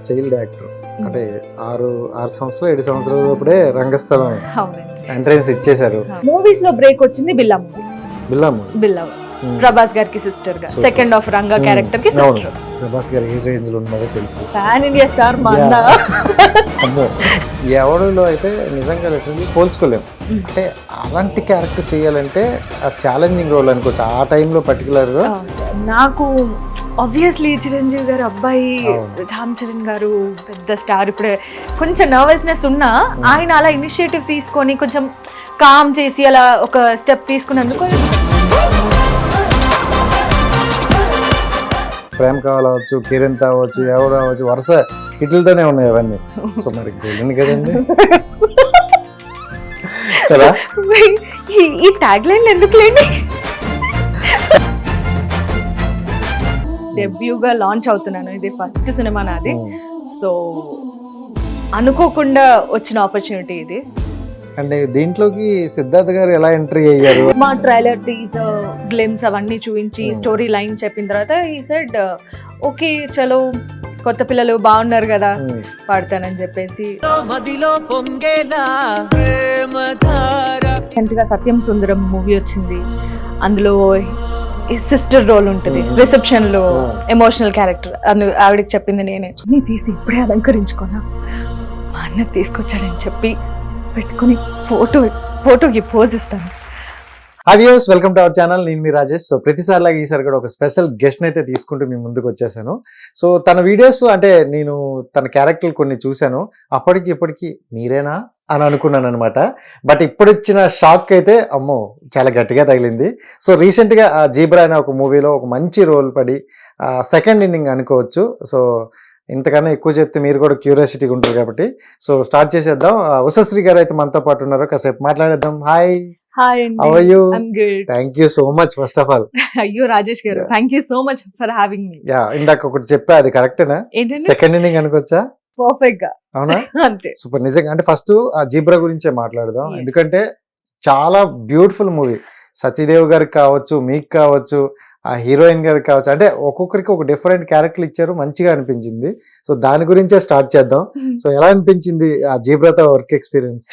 Child actor అంటే 6 సంవత్సరాలు 7 సంవత్సరాలు అప్పుడే రంగస్థలం ఎంట్రన్స్ ఇచ్చేశారు. మూవీస్ లో బ్రేక్ వచ్చింది బిల్లా మూవీ. బిల్లా ప్రభాస్ గారికి సిస్టర్ గా, సెకండ్ ఆఫ్ రంగా క్యారెక్టర్ కి సిస్టర్. ప్రభాస్ గారు ఏ రేంజ్ లో ఉన్నారో తెలుసు. పాన్ ఇండియా స్టార్ మా అన్న. అమ్మో, ఎవరిలో అయితే నిజంగా లిటరల్లీ పోల్చుకోలేము. అంటే అలాంటి క్యారెక్టర్ చేయాలంటే ఆ ఛాలెంజింగ్ రోల్ అనుకోవచ్చు ఆ టైంలో పర్టికులర్ గా. నాకు ఆబ్వియస్లీ చిరంజీవి గారు అబ్బాయి రామ్ చరణ్ గారు పెద్ద స్టార్. ఇప్పుడే కొంచెం నర్వస్నెస్ ఉన్నా ఆయన అలా ఇనిషియేటివ్ తీసుకొని కొంచెం కామ్ చేసి అలా ఒక స్టెప్ తీసుకున్నందుకు. ప్రేమ కావాలవచ్చు, కిరణ్ అవ్వచ్చు, ఎవరు అవ్వచ్చు, వరుస హిట్లతోనే ఉన్నాయి అవన్నీ. సో మరి గోల్డెన్ కదండి కదా. ఈ ట్యాగ్ లైన్ ఎందుకు లేండి. డెబ్యూగా లాంచ్ అవుతున్నాను, ఇది ఫస్ట్ సినిమా నాది. సో అనుకోకుండా వచ్చిన ఆపర్చునిటీ ఇది. అంటే దీంట్లోకి సిద్ధార్థ్ గారు ఎలా ఎంట్రీ అయ్యారు? మా ట్రైలర్ టీజర్ గ్లిమ్స్ అవన్నీ చూపించి స్టోరీ లైన్ చెప్పిన తర్వాత ఈ సెడ్ ఓకే చలో కొత్త పిల్లలు బాగున్నారు కదా పాడతానని చెప్పేసి. రీసెంట్గా సత్యం సుందరం మూవీ వచ్చింది, అందులో సిస్టర్ రోల్ ఉంటుంది, రిసెప్షన్ లో ఎమోషనల్ క్యారెక్టర్. ఆవిడకి చెప్పింది నేనే, నీ తీసి ఇప్పుడే అలంకరించుకోనా మా అన్న తీసుకొచ్చాడని చెప్పి పెట్టుకుని ఫోటోకి పోజ్ ఇస్తాను. Viewers, welcome to our channel. నేను మీ రాజేష్. సో ప్రతిసారి లాగా ఈసారి కూడా ఒక స్పెషల్ గెస్ట్ అయితే తీసుకుంటూ మీ ముందుకు వచ్చేసాను. సో తన వీడియోస్ అంటే నేను తన క్యారెక్టర్లు కొన్ని చూశాను, అప్పటికి ఇప్పటికి మీరేనా అని అనుకున్నాను అనమాట. బట్ ఇప్పుడు ఇచ్చిన షాక్ అయితే అమ్మో చాలా గట్టిగా తగిలింది. సో రీసెంట్గా జీబ్రా అనే ఒక మూవీలో ఒక మంచి రోల్ పడి సెకండ్ ఇన్నింగ్ అనుకోవచ్చు. సో ఇంతకన్నా ఎక్కువ చెప్తే మీరు కూడా క్యూరియాసిటీగా ఉంటారు కాబట్టి సో స్టార్ట్ చేసేద్దాం. ఉషశ్రీ గారు అయితే మనతో పాటు ఉన్నారు, కాసేపు మాట్లాడేద్దాం. Hi. Hi how are you? Thank you so much first of all. అయ్యో రాజేష్ గారు, thank you so much for having me. Yeah, ఇందాక ఒకటి చెప్పా, అది కరెక్టేనా? సెకండ్ ఇన్నింగ్ అనుకోవచ్చా? పర్ఫెక్ట్ గా. అవునా? అంతే. సూపర్. నిజంగా అంటే ఫస్ట్ ఆ జీబ్రా గురించే మాట్లాడదాం, ఎందుకంటే చాలా బ్యూటిఫుల్ మూవీ. సతీదేవ్ గారికి కావచ్చు, మీకు కావచ్చు, ఆ హీరోయిన్ గారికి కావచ్చు, అంటే ఒక్కొక్కరికి ఒక డిఫరెంట్ క్యారెక్టర్ ఇచ్చారు, మంచిగా అనిపించింది. సో దాని గురించే స్టార్ట్ చేద్దాం. సో ఎలా అనిపించింది ఆ జీబ్రాతో వర్క్ ఎక్స్పీరియన్స్?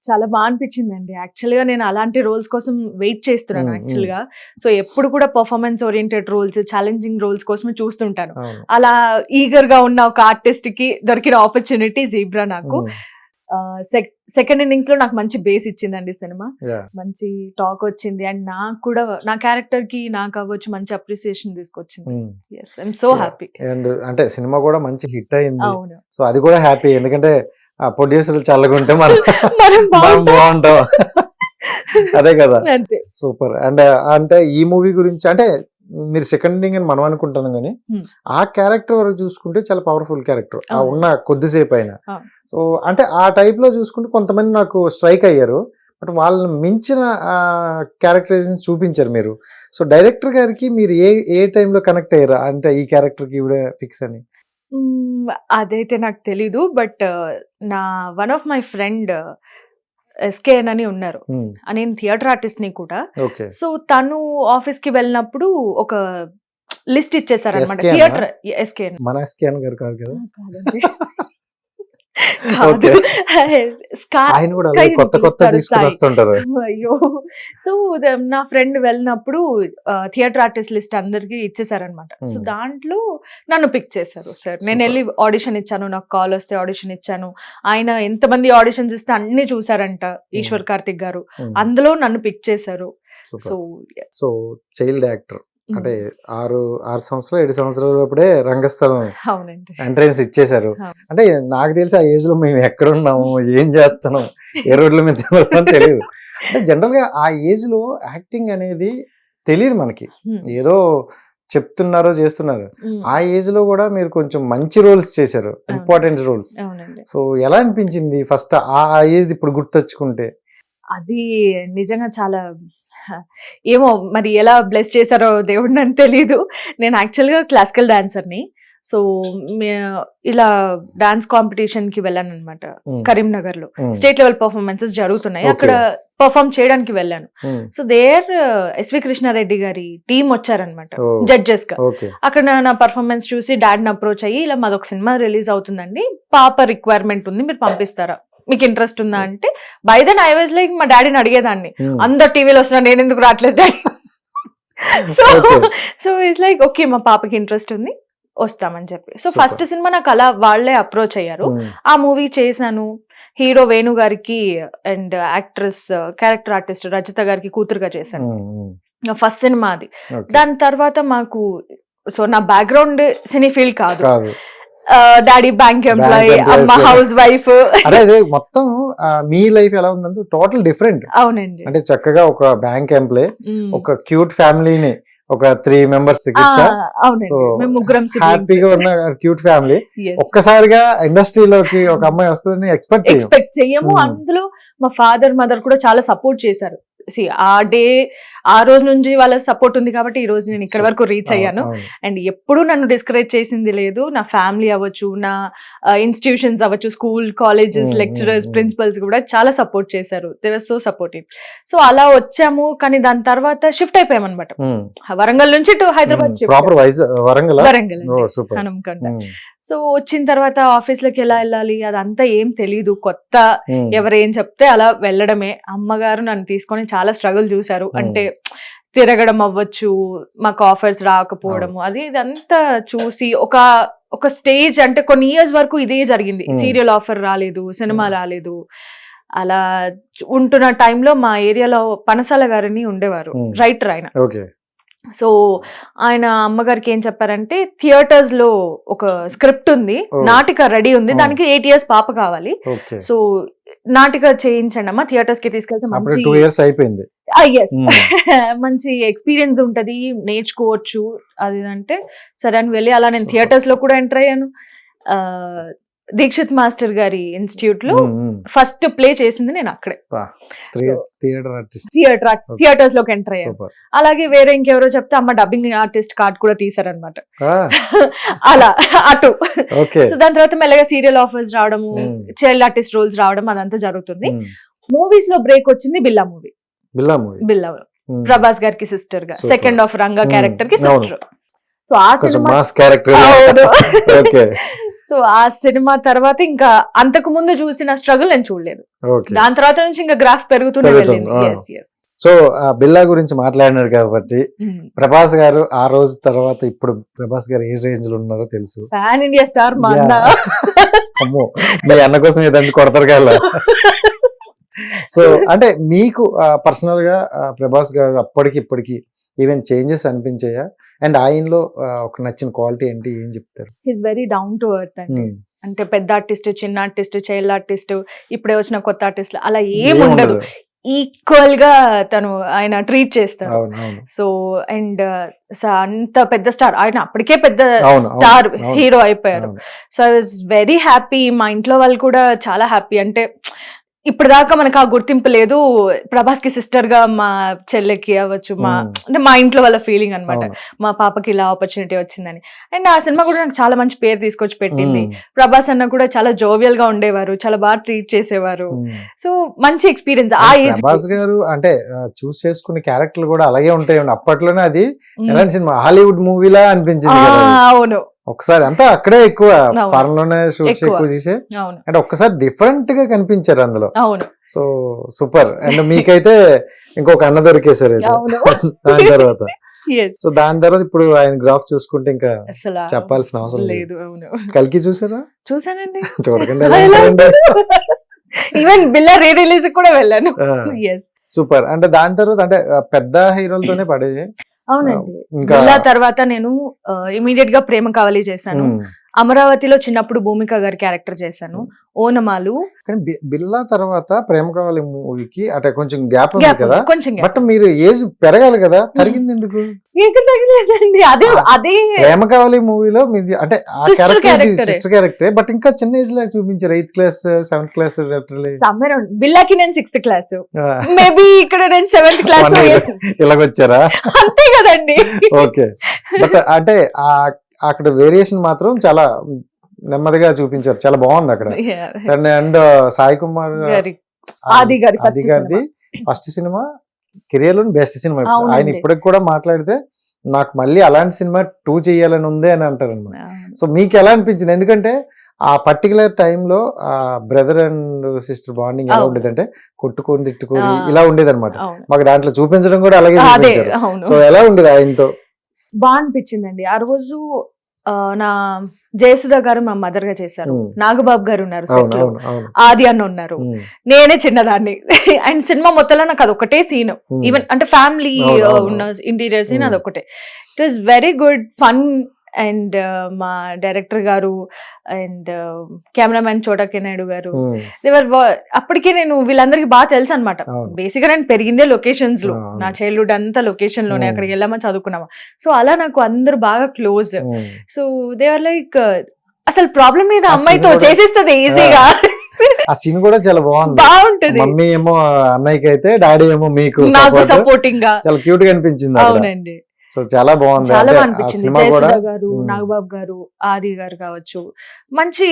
చాలా బాగా అనిపించింది అండి. యాక్చువల్ గా నేను అలాంటి రోల్స్ కోసం వెయిట్ చేస్తున్నాను యాక్చువల్ గా. సో ఎప్పుడు కూడా performance oriented roles, challenging roles కోసమే చూస్తుంటాను. అలా ఈగర్ గా ఉన్న ఒక ఆర్టిస్ట్ కి దొరికిన ఆపర్చునిటీ జీబ్రా నాకు. సెకండ్ ఇన్నింగ్స్ లో నాకు మంచి బేస్ ఇచ్చిందండి సినిమా. మంచి టాక్ వచ్చింది అండ్ నాకు కూడా నా క్యారెక్టర్ కి నాకు అవ్వచ్చు మంచి అప్రిసియేషన్ తీసుకొచ్చింది. I'm so happy. అండ్ అంటే సినిమా కూడా మంచి హిట్ అయింది. సో అది కూడా హ్యాపీ, ఎందుకంటే ఆ ప్రొడ్యూసర్లు చల్లగుంటే మనం బాగుంటాం. అదే కదా. సూపర్. అండ్ అంటే ఈ మూవీ గురించి అంటే మీరు సెకండ్ ఇన్నింగ్ అని మనం అనుకుంటాం కానీ ఆ క్యారెక్టర్ వరకు చూసుకుంటే చాలా పవర్ఫుల్ క్యారెక్టర్ ఆ ఉన్న కొద్దిసేపు అయినా. సో అంటే ఆ టైప్ లో చూసుకుంటే కొంతమంది నాకు స్ట్రైక్ అయ్యారు, బట్ వాళ్ళని మించిన క్యారెక్టరైజేషన్ చూపించారు మీరు. సో డైరెక్టర్ గారికి మీరు ఏ టైంలో కనెక్ట్ అయ్యారా, అంటే ఈ క్యారెక్టర్ కి ఇవిడే ఫిక్స్ అని? అదైతే నాకు తెలీదు, బట్ నా one of my friend SKN అని ఉన్నారు, నేను థియేటర్ ఆర్టిస్ట్ ని కూడా. సో తను ఆఫీస్ కి వెళ్ళినప్పుడు ఒక లిస్ట్ ఇచ్చేసారు అనమాట. థియేటర్ ఎస్కేఎన్, మన ఎస్కేఎన్ గారు కాదు కదా? అయ్యో. సో నా ఫ్రెండ్ వెళ్ళినప్పుడు థియేటర్ ఆర్టిస్ట్ లిస్ట్ అందరికి ఇచ్చేసారనమాట. సో దాంట్లో నన్ను పిక్ చేశారు సార్. నేను వెళ్ళి ఆడిషన్ ఇచ్చాను, నాకు కాల్ వస్తే ఆడిషన్ ఇచ్చాను. ఆయన ఎంతమంది ఆడిషన్స్ ఇస్తే అన్ని చూసారంట, ఈశ్వర్ కార్తిక్ గారు. అందులో నన్ను పిక్ చేశారు. సో చైల్డ్ యాక్టర్ అంటే 6 సంవత్సరాలు 7 సంవత్సరాలు అప్పుడే రంగస్థలం ఎంట్రన్స్ ఇచ్చేశారు. అంటే నాకు తెలిసి ఆ ఏజ్ లో మేము ఎక్కడ ఉన్నాము, ఏం చేస్తున్నాం, ఏ రోడ్ల మీద తెలియదు. అంటే జనరల్ గా ఆ ఏజ్ లో యాక్టింగ్ అనేది తెలియదు మనకి, ఏదో చెప్తున్నారో చేస్తున్నారు. ఆ ఏజ్ లో కూడా మీరు కొంచెం మంచి రోల్స్ చేశారు, ఇంపార్టెంట్ రోల్స్. సో ఎలా అనిపించింది ఫస్ట్ ఆ ఏజ్ ఇప్పుడు గుర్తొచ్చుకుంటే? అది నిజంగా చాలా ఏమో మరి ఎలా బ్లెస్ చేశారో దేవుడు అని తెలీదు. నేను యాక్చువల్గా క్లాసికల్ డాన్సర్ని. సో ఇలా డాన్స్ కాంపిటీషన్ కి వెళ్ళాను అనమాట కరీంనగర్ లో. స్టేట్ లెవెల్ పర్ఫార్మెన్సెస్ జరుగుతున్నాయి, అక్కడ పర్ఫార్మ్ చేయడానికి వెళ్ళాను. సో దేర్ ఎస్వి కృష్ణారెడ్డి గారి టీం వచ్చారనమాట జడ్జెస్ గా. అక్కడ నా పర్ఫార్మెన్స్ చూసి డాడీని అప్రోచ్ అయ్యి, ఇలా మాదొక సినిమా రిలీజ్ అవుతుందండి, పాప రిక్వైర్మెంట్ ఉంది, మీరు పంపిస్తారా, మీకు ఇంట్రెస్ట్ ఉందా అంటే, by then I was like, మా డాడీని అడిగేదాన్ని, అందరు టీవీలో వస్తున్నా నేను ఎందుకు రావట్లేదు daddy. So it's like okay మా పాపకి ఇంట్రెస్ట్ ఉంది వస్తామని చెప్పి. సో ఫస్ట్ సినిమా నాకు అలా వాళ్ళే అప్రోచ్ అయ్యారు. ఆ మూవీ చేశాను. హీరో వేణు గారికి and actress character artist Rajitha గారికి కూతురుగా చేశాను. ఫస్ట్ సినిమా అది. దాని తర్వాత మాకు, సో నా బ్యాక్గ్రౌండ్ సినీ ఫీల్డ్ కాదు, డాడీ బ్యాంక్ ఎంప్లాయీ, అమ్మ హౌస్ వైఫ్. అదే మొత్తం మీ లైఫ్ ఎలా ఉందంటే టోటల్ డిఫరెంట్. అవునండి. అంటే చక్కగా ఒక బ్యాంక్ ఎంప్లాయీ, ఒక క్యూట్ ఫ్యామిలీని, ఒక 3 members హ్యాపీగా ఉన్న క్యూట్ ఫ్యామిలీ. ఒక్కసారిగా ఇండస్ట్రీలోకి ఒక అమ్మాయి వస్తుందని ఎక్స్పెక్ట్ చెయ్యము. అందులో మా ఫాదర్ మదర్ కూడా చాలా సపోర్ట్ చేశారు. ఆ రోజు నుంచి వాళ్ళ సపోర్ట్ ఉంది కాబట్టి ఈ రోజు నేను ఇక్కడ వరకు రీచ్ అయ్యాను. అండ్ ఎప్పుడు నన్ను డిస్కరేజ్ చేసింది లేదు. నా ఫ్యామిలీ అవ్వచ్చు, నా ఇన్స్టిట్యూషన్స్ అవ్వచ్చు, స్కూల్, కాలేజెస్, లెక్చరర్స్, ప్రిన్సిపల్స్ కూడా చాలా సపోర్ట్ చేశారు. They were so supportive. So అలా వచ్చాము. కానీ దాని తర్వాత షిఫ్ట్ అయిపోయాం అనమాట. వరంగల్ నుంచి టు హైదరాబాద్. వరంగల్ హనుమకొండ. సో వచ్చిన తర్వాత ఆఫీస్ లోకి ఎలా వెళ్ళాలి అదంతా ఏం తెలీదు, కొత్త, ఎవరేం చెప్తే అలా వెళ్ళడమే. అమ్మగారు నన్ను తీసుకొని చాలా స్ట్రగుల్ చూసారు. అంటే తిరగడం అవ్వచ్చు, మాకు ఆఫర్స్ రాకపోవడము, అది ఇదంతా చూసి ఒక స్టేజ్, అంటే కొన్ని ఇయర్స్ వరకు ఇదే జరిగింది. సీరియల్ ఆఫర్ రాలేదు, సినిమా రాలేదు. అలా ఉంటున్న టైంలో మా ఏరియాలో పనసాల గారిని ఉండేవారు, రైటర్ ఆయన. సో ఆయన అమ్మగారికి ఏం చెప్పారంటే, థియేటర్స్ లో ఒక స్క్రిప్ట్ ఉంది, నాటిక రెడీ ఉంది, దానికి 8 years పాప కావాలి, సో నాటిక చేయించండి అమ్మా, థియేటర్స్ కి తీసుకెళ్తే మంచి 2 years అయిపోయింది, మంచి ఎక్స్పీరియన్స్ ఉంటది, నేర్చుకోవచ్చు అది అంటే. సరే అని వెళ్ళి అలా నేను థియేటర్స్ లో కూడా ఎంటర్ అయ్యాను. దీక్షిత్ మాస్టర్ గారి ఇన్స్టిట్యూట్ లో ఫస్ట్ ప్లే చేసింది నేను అక్కడే. థియేటర్స్ లోకి ఎంటర్ అయ్యాను. అలాగే వేరే ఇంకెవరో చెప్తే అమ్మ డబ్బింగ్ ఆర్టిస్ట్ కార్డ్ కూడా తీసారనమాట. అలా అటు. సో దాని తర్వాత మెల్లగా సీరియల్ ఆఫర్స్ రావడము, చైల్డ్ ఆర్టిస్ట్ రోల్స్ రావడం, అదంతా జరుగుతుంది. మూవీస్ లో బ్రేక్ వచ్చింది బిల్లా మూవీ. బిల్లా ప్రభాస్ గారికి సిస్టర్ గా, సెకండ్ ఆఫ్ రంగా క్యారెక్టర్ కి సిస్టర్. సో ఆ సినిమా, సో ఆ సినిమా తర్వాత ఇంకా అంతకు ముందు చూసిన స్ట్రగుల్ నేను చూడలేదు. దాని తర్వాత నుంచి ఇంకా గ్రాఫ్ పెరుగుతూనే వెళ్ళింది. సో బిల్లా గురించి మాట్లాడినారు కాబట్టి, ప్రభాస్ గారు ఆ రోజు తర్వాత ఇప్పుడు ప్రభాస్ గారు ఏ రేంజ్ లో ఉన్నారో తెలుసు. పాన్ ఇండియా స్టార్ మా అన్న. అమ్మో, మీ అన్న కోసం ఏదంటే కొడతారు కదా. సో అంటే మీకు పర్సనల్ గా ప్రభాస్ గారు అప్పటికి ఇప్పటికి ఈవెన్ చేంజెస్ అనిపించాయా? అండ్ ఆయనలో ఒక నచ్చిన క్వాలిటీ ఏంటి, ఏం చెప్తారు? His very down to earth అండి. అంటే పెద్ద ఆర్టిస్ట్, చిన్న ఆర్టిస్ట్, చైల్డ్ ఆర్టిస్ట్, ఇప్పుడే వచ్చిన కొత్త ఆర్టిస్ట్ అలా ఏం ఉండదు. ఈక్వల్ గా ఆయన ట్రీట్ చేస్తారు. సో అండ్ అంత పెద్ద స్టార్ ఆయన, అప్పటికే పెద్ద స్టార్ హీరో అయిపోయారు. So I was very happy. మా ఇంట్లో వాళ్ళు కూడా చాలా హ్యాపీ. అంటే ఇప్పుడు దాకా మనకు ఆ గుర్తింపు లేదు. ప్రభాస్ కి సిస్టర్ గా మా చెల్లెకి అవ్వచ్చు, అంటే మా ఇంట్లో వాళ్ళ ఫీలింగ్ అనమాట, మా పాపకి ఇలా ఆపర్చునిటీ వచ్చిందని. అండ్ ఆ సినిమా కూడా నాకు చాలా మంచి పేరు తీసుకొచ్చి పెట్టింది. ప్రభాస్ అన్న కూడా చాలా జోవియల్ గా ఉండేవారు, చాలా బాగా ట్రీట్ చేసేవారు. సో మంచి ఎక్స్పీరియన్స్. ఆ ఏజ్ ప్రభాస్ గారు అంటే చూస్ చేసుకునే క్యారెక్టర్లు కూడా అలాగే ఉంటాయి. అప్పట్లోనే అది ఎలాంటి సినిమా, హాలీవుడ్ మూవీలా అనిపించింది. అవును, ఒకసారి అంతా అక్కడే ఎక్కువ ఫారెన్ లోనే షూట్స్ ఎక్కువ చేసే, అంటే ఒక్కసారి డిఫరెంట్ గా కనిపించారు అందులో. So super. అండ్ మీకైతే ఇంకొక అన్న దొరికేసారు దాని తర్వాత. సో దాని తర్వాత ఇప్పుడు ఆయన గ్రాఫ్ చూసుకుంటే ఇంకా చెప్పాల్సిన అవసరం లేదు. కల్కి చూసారా? చూసానండి. చూడకండి, ఈవెన్ బిల్లా రీ రిలీజ్ కూడా వెళ్ళాను. సూపర్. అంటే దాని తర్వాత అంటే పెద్ద హీరోలతోనే పడే. అవునండి. బిల్లా తర్వాత నేను ఇమీడియట్ గా ప్రేమ కావాలి చేశాను. అమరావతిలో చిన్నప్పుడు భూమిక గారి క్యారెక్టర్ చేశాను. ఓనమాలు. బిల్లా తర్వాత ప్రేమ కావాలి మూవీకి అంటే కొంచెం గ్యాప్ ఉంది కదా, బట్ మీరు ఏజ్ పెరగాలి కదా, తరిగింది ఎందుకు? అదే అదే ప్రేమ కావాలి మూవీలో మీది అంటే ఆ క్యారెక్టర్ సిస్టర్ క్యారెక్టర్, బట్ ఇంకా చిన్న ఏజ్ లా చూపించారు. 8th class 7th class. బిల్లాకి నేను 6th class, మేబీ ఇక్కడ నేను 7th class. ఇలాగొచ్చారా? అంతే కదండి. ఓకే. బట్ అంటే అక్కడ వేరియేషన్ మాత్రం చాలా నెమ్మదిగా చూపించారు, చాలా బాగుంది అక్కడ. అండ్ సాయి కుమార్ ఆది గారిది ఫస్ట్ సినిమా కెరియర్ లో బెస్ట్ సినిమా. ఆయన ఇప్పటికి కూడా మాట్లాడితే నాకు మళ్ళీ అలాంటి సినిమా 2 చేయాలని ఉంది అని అంటారు అనమాట. సో మీకు ఎలా అనిపించింది? ఎందుకంటే ఆ పర్టికులర్ టైంలో ఆ బ్రదర్ అండ్ సిస్టర్ బాండింగ్ ఎలా ఉండేది అంటే కొట్టుకొని తిట్టుకొని ఇలా ఉండేది అనమాట. మాకు దాంట్లో చూపించడం కూడా అలాగే చూపించారు. సో ఎలా ఉండేది ఆయనతో? బాగా అనిపించిందండి ఆ రోజు. నా జయసుధా గారు మా మదర్ గా చేశారు, నాగబాబు గారు ఉన్నారు, ఆది అన్న ఉన్నారు, నేనే చిన్నదాన్ని. అండ్ సినిమా మొత్తంలో నాకు అదొకటే సీన్, ఈవెన్ అంటే ఫ్యామిలీ ఉన్న ఇంటీరియర్ సీన్ అదొకటే. It was very good fun. And మా డైరెక్టర్ గారు అండ్ కెమెరామెన్ చోటకే నాయుడు గారు, అప్పటికే నేను వీళ్ళందరికీ బాగా తెలుసు అనమాట. బేసిక్ గా నేను పెరిగిందే లొకేషన్స్ లో, నా చైల్డ్హుడ్ అంతా లొకేషన్ లోనే, అక్కడికి వెళ్ళామని చదువుకున్నామా. సో అలా నాకు అందరు బాగా close. So they are like అసలు ప్రాబ్లం మీద అమ్మాయితో చేసేస్తుంది ఈజీగా. ఆ సీన్ కూడా చాలా బాగుంటుంది. మమ్మీ ఏమో అన్నయ్యకి అయితే, డాడీ ఏమో మీకు సపోర్టింగ్ గా, చాలా క్యూట్ గా అనిపించింది. అవునండి, సో చాలా బాగుంది, చాలా బాగా అనిపించింది. జయసుధా గారు, నాగబాబు గారు, ఆది గారు కావచ్చు, మంచి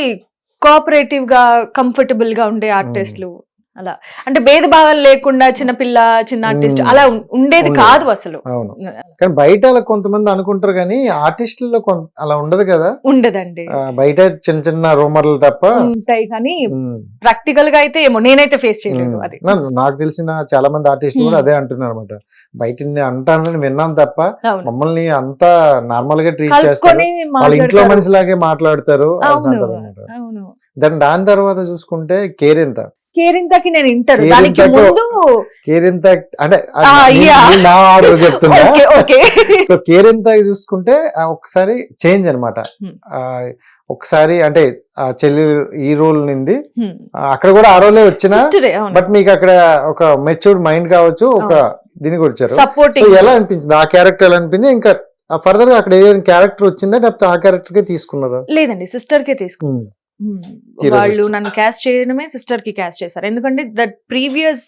కోఆపరేటివ్ గా కంఫర్టబుల్ గా ఉండే ఆర్టిస్టులు. అలా అంటే భేదభావం లేకుండా చిన్నపిల్ల చిన్న ఆర్టిస్ట్ అలా ఉండేది కాదు అసలు. కానీ బయట అలా కొంతమంది అనుకుంటారు కానీ ఆర్టిస్టుల్లో అలా ఉండదు కదా. ఉండదండి, బయట చిన్న చిన్న రూమర్లు తప్ప ఉంటాయి కానీ ప్రాక్టికల్ గా అయితే ఏమో నేనైతే ఫేస్ చేయలేదు. అది నాకు తెలిసిన చాలా మంది ఆర్టిస్టులు కూడా అదే అంటున్నారు అనమాట. బయట అంటానని విన్నాను తప్ప మమ్మల్ని అంతా నార్మల్ గా ట్రీట్ చేస్తారు, వాళ్ళ ఇంట్లో మనిషిలాగే మాట్లాడతారు అంటారు. దాని తర్వాత చూసుకుంటే కేరింతకి నేను ఇంటర్, దానికి ముందు కేరింత అంటే నా ఆర్డర్ చెప్తున్నా. సో కేరింత చూసుకుంటే ఒకసారి చేంజ్ అనమాట. ఒకసారి అంటే చెల్లి ఈ రోల్ నుండి అక్కడ కూడా ఆ రోలే వచ్చినా, బట్ మీకు అక్కడ ఒక మెచ్యూర్డ్ మైండ్ కావచ్చు, ఒక దీనికి వచ్చారు. సో ఎలా అనిపించింది ఆ క్యారెక్టర్? ఎలా అనిపించింది? ఇంకా ఫర్దర్ గా అక్కడ ఏదైనా క్యారెక్టర్ వచ్చిందా, లేకపోతే ఆ క్యారెక్టర్ కే తీసుకున్నారా? లేదండి, సిస్టర్ కే తీసుకున్నారు. వాళ్ళు నన్ను క్యాస్ట్ చేయడమే సిస్టర్ కి క్యాస్ట్ చేశారు, ఎందుకంటే దట్ ప్రీవియస్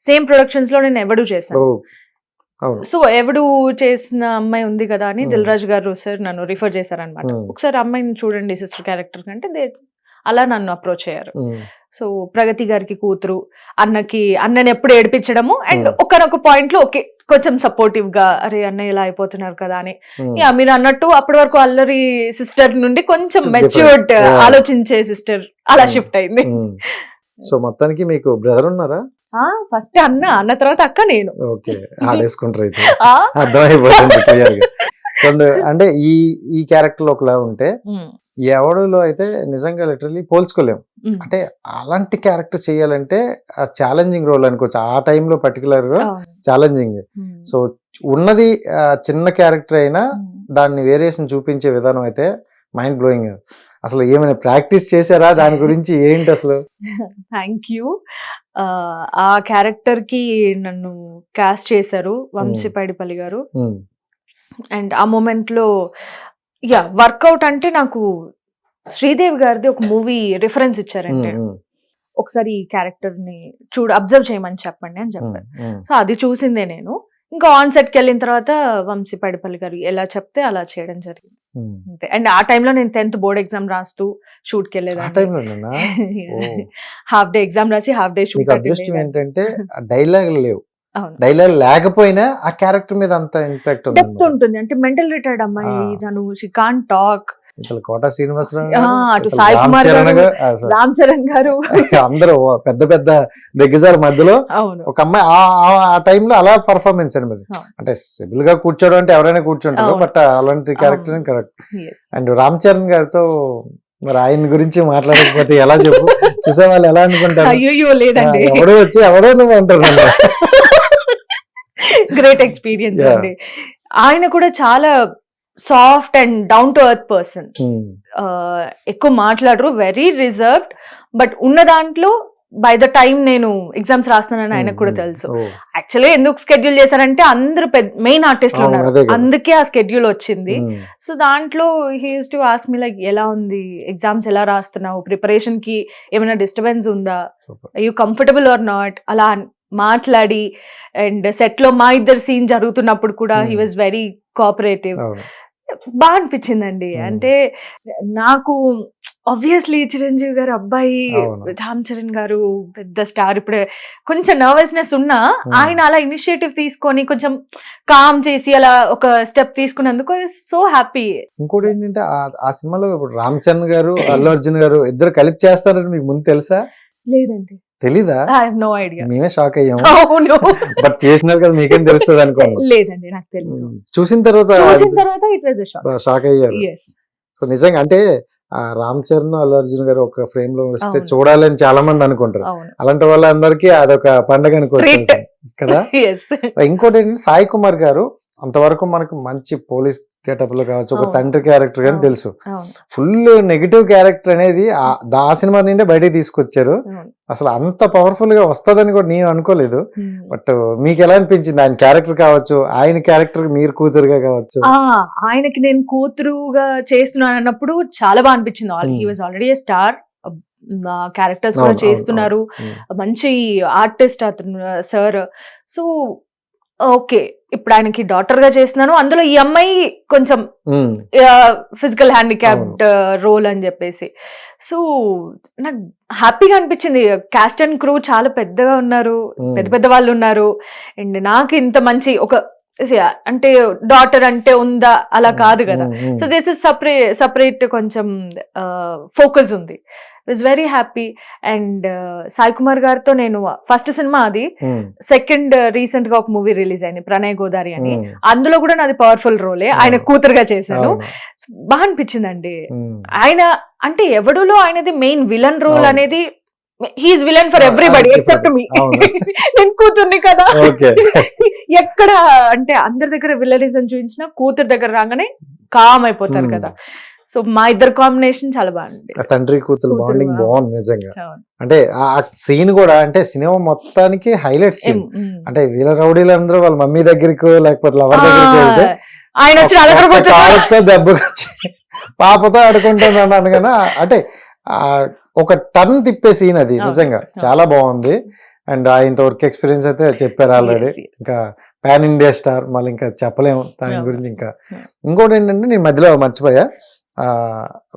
సేమ్ ప్రొడక్షన్స్ లో నేను ఎవడు చేశాను. సో ఎవడు చేసిన అమ్మాయి ఉంది కదా అని దిల్ రాజు గారు సార్ నన్ను రిఫర్ చేశారనమాట. ఒకసారి అమ్మాయిని చూడండి సిస్టర్ క్యారెక్టర్ కంటే, అలా నన్ను అప్రోచ్ అయ్యారు. సో ప్రగతి గారికి కూతురు, అన్నని ఎప్పుడు ఏడిపించడము, అండ్ ఒకనొక పాయింట్ లో ఓకే కొంచెం సపోర్టివ్ గా, అరే అన్నయ్య ఇలా అయిపోతున్నారు కదా అని. మీరు అన్నట్టు అప్పటి వరకు అల్లరి సిస్టర్ నుండి కొంచెం మెచ్యూర్డ్ ఆలోచించే సిస్టర్ అలా షిఫ్ట్ అయింది. సో మొత్తానికి మీకు బ్రదర్ ఉన్నారా? ఫస్ట్ అన్న తర్వాత అక్క, నేను. ఓకే, ఆడేసుకుంటారు అయితే, అర్థమైపోతుంది క్లియర్ గా. అంటే ఈ క్యారెక్టర్ ఒకలా ఉంటే ఎవడిలో అయితే నిజంగా లిటరలీ పోల్చుకోలేము. అంటే అలాంటి క్యారెక్టర్ చేయాలంటే ఛాలెంజింగ్ రోల్ అనుకోవచ్చు. ఆ టైంలో పర్టికులర్ గా ఛాలెంజింగ్. సో ఉన్నది చిన్న క్యారెక్టర్ అయినా దాన్ని వేరియేషన్ చూపించే విధానం అయితే మైండ్ బ్లోయింగ్. అసలు ఏమైనా ప్రాక్టీస్ చేశారా దాని గురించి? ఏంటి అసలు? Thank you. ఆ క్యారెక్టర్ కి నన్ను కాస్ట్ చేశారు వంశీ పైడిపల్లి గారు. అండ్ ఆ మూమెంట్ లో వర్కౌట్ అంటే నాకు శ్రీదేవి గారిది ఒక మూవీ రిఫరెన్స్ ఇచ్చారంటే, ఒకసారి ఈ క్యారెక్టర్ ని అబ్జర్వ్ చేయమని చెప్పండి అని చెప్పారు. సో అది చూసిందే నేను. ఇంకా ఆన్ సెట్ కి వెళ్ళిన తర్వాత వంశీ పైడిపల్లి గారు ఎలా చెప్తే అలా చేయడం జరిగింది అంతే. అండ్ ఆ టైంలో నేను 10th బోర్డ్ ఎగ్జామ్ రాస్తూ షూట్ కి వెళ్ళేదాన్ని. హాఫ్ డే ఎగ్జామ్ రాసి హాఫ్ డే షూట్. అదృష్టం ఏంటంటే డైలాగ్ లేవు, డైలాగ్ లేకపోయినా ఆ క్యారెక్టర్ మీద అంత ఇంపాక్ట్ ఉంటుంది. అంటే మెంటల్ రిటైర్డ్ అమ్మాయి తను, షీ కాంట్ టాక్. కోట శ్రీనివాసరావు, అటు సాయి కుమార్, రామ్ చరణ్ గారు, అందరూ పెద్ద పెద్ద దిగ్గజాల మధ్యలో ఒక అమ్మాయి ఆ టైంలో అలా పర్ఫార్మెన్స్ అనేది. అంటే స్టెబుల్ గా కూర్చోవడం అంటే ఎవరైనా కూర్చుంటారు, బట్ అలాంటి character correct. And Ram Charan గారితో మరి ఆయన గురించి మాట్లాడకపోతే ఎలా చెప్పు? చూసే వాళ్ళు ఎలా అనుకుంటారు? ఎవడో వచ్చి ఎవడో నువ్వు అంటారు. గ్రేట్ ఎక్స్పీరియన్స్ అండి. ఆయన కూడా చాలా soft and down to earth person. ఎక్కువ మాట్లాడరు, వెరీ రిజర్వ్డ్. బట్ ఉన్న దాంట్లో బై ద టైం నేను ఎగ్జామ్స్ రాస్తున్నానని ఆయనకు కూడా తెలుసు. యాక్చువల్గా ఎందుకు స్కెడ్యూల్ చేశారంటే అందరూ మెయిన్ ఆర్టిస్టులు ఉన్నారు, అందుకే ఆ స్కెడ్యూల్ వచ్చింది. సో దాంట్లో he used to ask me like ఎలా ఉంది ఎగ్జామ్స్, ఎలా రాస్తున్నావు, ప్రిపరేషన్ కి ఏమైనా డిస్టర్బెన్స్ ఉందా, యూ కంఫర్టబుల్ ఆర్ నాట్, అలా మాట్లాడి. అండ్ సెట్ లో మా ఇద్దరు సీన్ జరుగుతున్నప్పుడు కూడా హీ వాజ్ వెరీ కోఆపరేటివ్. బాగా అనిపించిందండి. అంటే నాకు ఆబ్వియస్లీ చిరంజీవి గారు అబ్బాయి, రామ్ చరణ్ గారు పెద్ద స్టార్, ఇప్పుడే కొంచెం నర్వస్నెస్ ఉన్నా ఆయన అలా ఇనిషియేటివ్ తీసుకొని కొంచెం కామ్ చేసి అలా ఒక స్టెప్ తీసుకున్నందుకు సో హ్యాపీ. ఇంకోటి ఏంటంటే ఆ సినిమాలో ఇప్పుడు రామ్ చరణ్ గారు అల్లు అర్జున్ గారు ఇద్దరు కలిపి చేస్తారని మీకు ముందు తెలుసా? లేదండి. తెలీదా? No idea. మేమే షాక్ అయ్యాము. బట్ చేసినారు కదా మీకేం తెలుస్తుంది అనుకోండి. లేదండి, నాకు తెలియదు. చూసిన తర్వాత ఇట్ వాజ్ ఎ షాక్ అయ్యారు. సో నిజంగా అంటే రామ్ చరణ్ అల్లు అర్జున్ గారు ఒక ఫ్రేమ్ లో వస్తే చూడాలని చాలా మంది అనుకుంటారు. అలాంటి వాళ్ళందరికీ అదొక పండగ అనుకోవచ్చు కదా. ఇంకోటి ఏంటంటే సాయి కుమార్ గారు అంతవరకు మనకు మంచి పోలీస్ గెటప్ లో కావచ్చు, ఒక తండ్రి క్యారెక్టర్ కానీ తెలుసు. ఫుల్ నెగిటివ్ క్యారెక్టర్ అనేది ఆ సినిమా నుండే బయటకు తీసుకొచ్చారు. అసలు అంత పవర్ఫుల్ గా వస్తుందని కూడా నేను అనుకోలేదు. బట్ మీకు ఎలా అనిపించింది ఆయన క్యారెక్టర్ కావచ్చు, ఆయన క్యారెక్టర్ మీరు కూతురుగా కావచ్చు? ఆయనకి నేను కూతురుగా చేస్తున్నాను అన్నప్పుడు చాలా బాగా అనిపించింది. He was already A star, characters కూడా చేస్తున్నారు, మంచి ఆర్టిస్ట్ అతను సార్. సో ఓకే, ఇప్పుడు ఆయనకి డాటర్ గా చేస్తున్నాను, అందులో ఈ అమ్మాయి కొంచెం ఫిజికల్ హ్యాండిక్యాప్డ్ రోల్ అని చెప్పేసి. సో నాకు హ్యాపీగా అనిపించింది. క్యాస్ట్ అండ్ క్రూ చాలా పెద్దగా ఉన్నారు, పెద్ద పెద్ద వాళ్ళు ఉన్నారు. అండ్ నాకు ఇంత మంచి ఒక అంటే డాటర్ అంటే ఉందా అలా కాదు కదా. సో దిస్ ఇస్ సపరేట్ కొంచెం ఫోకస్ ఉంది. Was very happy. And Sai Kumar గారితో నేను ఫస్ట్ సినిమా అది, సెకండ్ రీసెంట్ గా ఒక మూవీ రిలీజ్ అయింది ప్రణయ్ గోదారి అని, అందులో కూడా నాది పవర్ఫుల్ రోలే, ఆయన కూతురుగా చేశాను. బాగా అనిపించిందండి. ఆయన అంటే ఎవడులో ఆయనది మెయిన్ విలన్ రోల్ అనేది, he's villain for everybody except me. నేను కూతుర్ని కదా, ఎక్కడ అంటే అందరి దగ్గర విలనిజం చూపించినా కూతురు దగ్గర రాగానే కామ్ అయిపోతారు కదా. సో మా ఇద్దరు కాంబినేషన్ చాలా బాగుంది. తండ్రి కూతురు బాండింగ్ బాగుంది నిజంగా. అంటే ఆ సీన్ కూడా అంటే సినిమా మొత్తానికి హైలైట్ సీన్. అంటే వీళ్ళ రౌడీలు అందరూ వాళ్ళ మమ్మీ దగ్గరికి లేకపోతే లవర్ దగ్గరికి వెళ్తే ఆయన దెబ్బకొచ్చి పాపతో ఆడుకుంటాను అన్నాను కదా. అంటే ఒక టర్న్ తిప్పే సీన్ అది నిజంగా చాలా బాగుంది. అండ్ ఆయనతో వర్క్ ఎక్స్పీరియన్స్ అయితే చెప్పారు ఆల్రెడీ. ఇంకా పాన్ ఇండియా స్టార్, మళ్ళీ ఇంకా చెప్పలేము దాని గురించి. ఇంకా ఇంకోటి ఏంటంటే నేను మధ్యలో మర్చిపోయా,